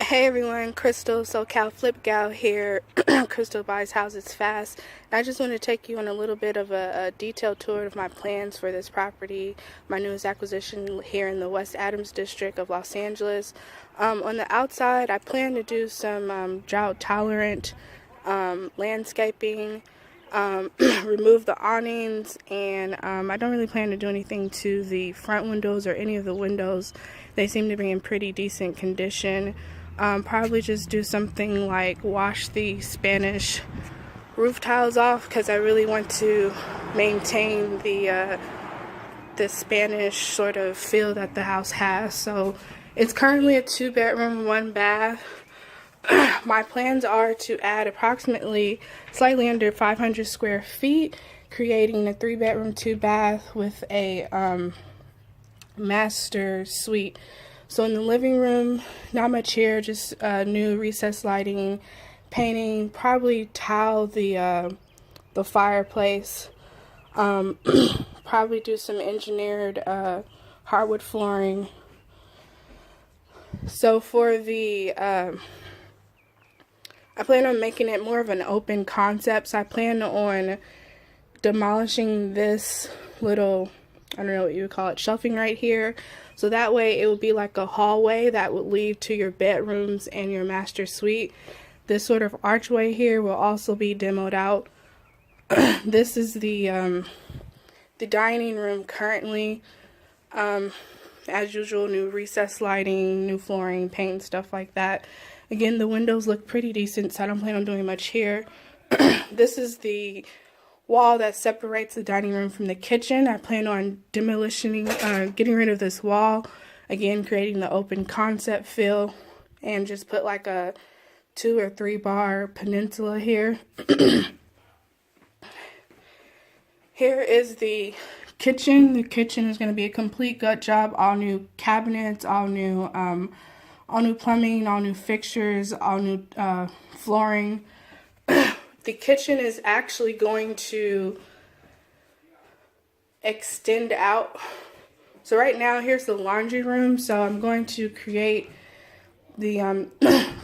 Hey everyone, Crystal, SoCal Flip Gal here. Crystal buys houses fast. I just want to take you on a little bit of a detailed tour of my plans for this property, my newest acquisition here in the West Adams district of Los Angeles. On the outside, I plan to do some drought tolerant landscaping, remove the awnings, and I don't really plan to do anything to the front windows or any of the windows. They seem to be in pretty decent condition. Probably just do something like wash the Spanish roof tiles off because I really want to maintain the Spanish sort of feel that the house has. So it's currently a 2-bedroom, 1 bath. My plans are to add approximately slightly under 500 square feet, creating a 3-bedroom, 2 bath with a master suite. So in the living room, not much here, just new recessed lighting, painting, probably tile the fireplace, probably do some engineered hardwood flooring. So for the I plan on making it more of an open concept. So I plan on demolishing this little, I don't know what you would call it, shelving right here. So that way it would be like a hallway that would lead to your bedrooms and your master suite. This sort of archway here will also be demoed out. This is the dining room currently. As usual, new recessed lighting, new flooring, paint, stuff like that. Again, the windows look pretty decent, so I don't plan on doing much here. This is the wall that separates the dining room from the kitchen. I plan on getting rid of this wall. Again, creating the open concept feel, and just put like a 2 or 3 bar peninsula here. Here is the kitchen. The kitchen is going to be a complete gut job. All new cabinets, all new plumbing, all new fixtures, all new flooring. The kitchen is actually going to extend out. So right now, here's the laundry room. So I'm going to create the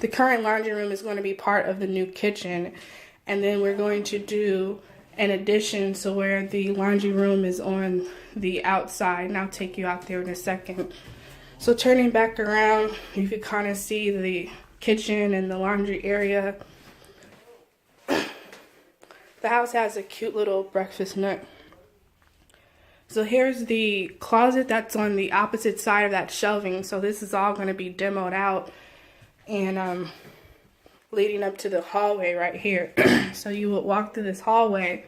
the current laundry room is going to be part of the new kitchen, and then we're going to do an addition so where the laundry room is on the outside, and I'll take you out there in a second. So turning back around, you can kind of see the kitchen and the laundry area. The house has a cute little breakfast nook. So here's the closet that's on the opposite side of that shelving. So this is all going to be demoed out and leading up to the hallway right here. So you will walk through this hallway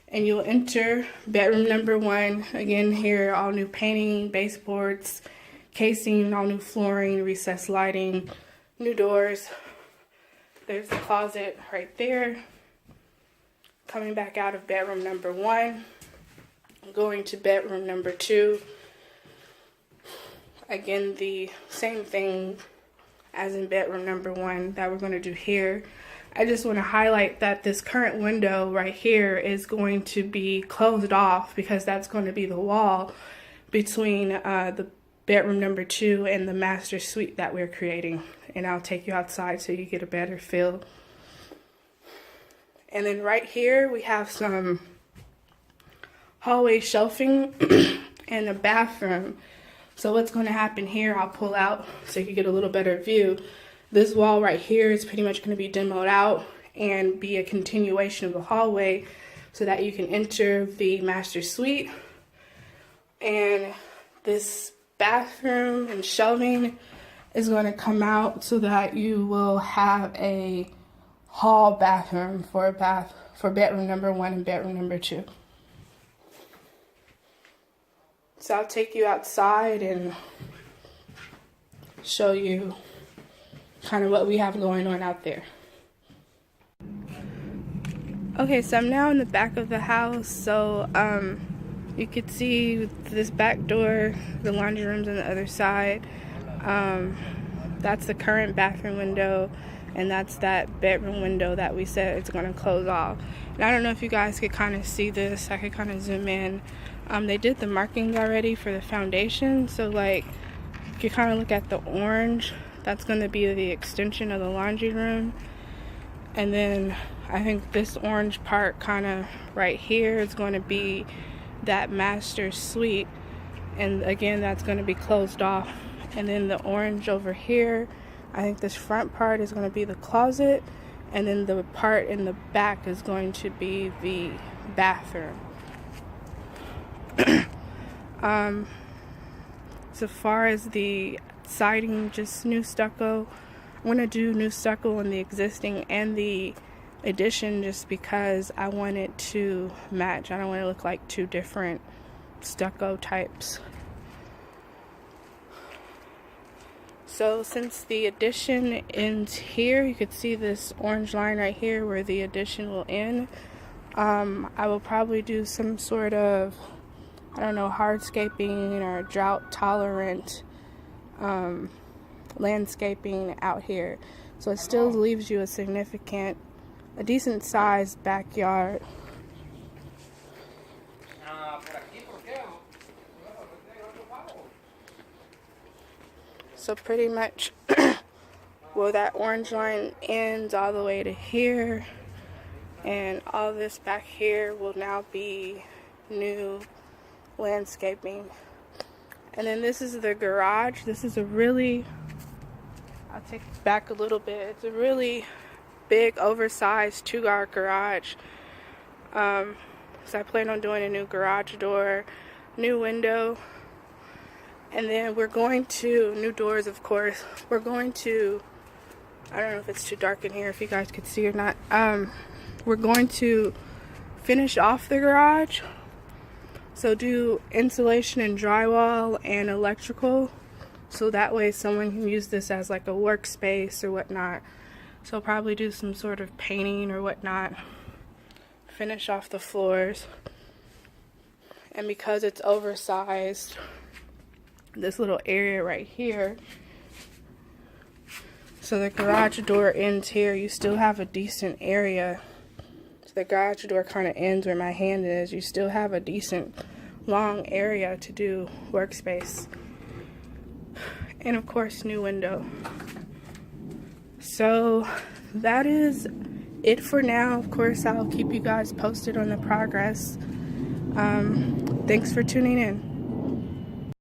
and you'll enter bedroom number 1. Again, here, all new painting, baseboards, casing, all new flooring, recessed lighting, new doors. There's the closet right there. Coming back out of bedroom number 1, going to bedroom number 2. Again, the same thing as in bedroom number 1 that we're going to do here. I just want to highlight that this current window right here is going to be closed off because that's going to be the wall between the bedroom number 2 and the master suite that we're creating. And I'll take you outside so you get a better feel. And then right here we have some hallway shelving and a bathroom. So what's going to happen here, I'll pull out so you can get a little better view. This wall right here is pretty much going to be demoed out and be a continuation of the hallway so that you can enter the master suite. And this bathroom and shelving is going to come out so that you will have a hall bathroom for bedroom number 1 and bedroom number 2. So I'll take you outside and show you kind of what we have going on out there. Okay, so I'm now in the back of the house. So you could see this back door, the laundry room's on the other side. That's the current bathroom window. And that's that bedroom window that we said it's going to close off. And I don't know if you guys could kind of see this. I could kind of zoom in. They did the markings already for the foundation. So like, you can kind of look at the orange That's going to be the extension of the laundry room. And then I think this orange part kind of right here is going to be that master suite. And again, that's going to be closed off. And then the orange over here, I think this front part is going to be the closet. And then the part in the back is going to be the bathroom. So far as the siding, just new stucco. I'm going to do new stucco on the existing and the addition just because I want it to match. I don't want it to look like two different stucco types. So since the addition ends here, you could see this orange line right here where the addition will end. I will probably do some sort of, I don't know, hardscaping or drought tolerant landscaping out here, so it still leaves you a decent sized backyard. So pretty much well, that orange line ends all the way to here, and all this back here will now be new landscaping. And then this is the garage. This is a really, I'll take it back a little bit, it's a really big oversized 2-car garage. So I plan on doing a new garage door, new window, and then we're going to, new doors of course, we're going to, I don't know if it's too dark in here if you guys could see or not, we're going to finish off the garage. So do insulation and drywall and electrical, so that way someone can use this as like a workspace or whatnot. So I'll probably do some sort of painting or whatnot, finish off the floors. And because it's oversized, this little area right here, so the garage door ends here, you still have a decent area. The garage door kind of ends where my hand is. You still have a decent long area to do workspace. And of course, new window. So that is it for now. Of course, I'll keep you guys posted on the progress. Thanks for tuning in.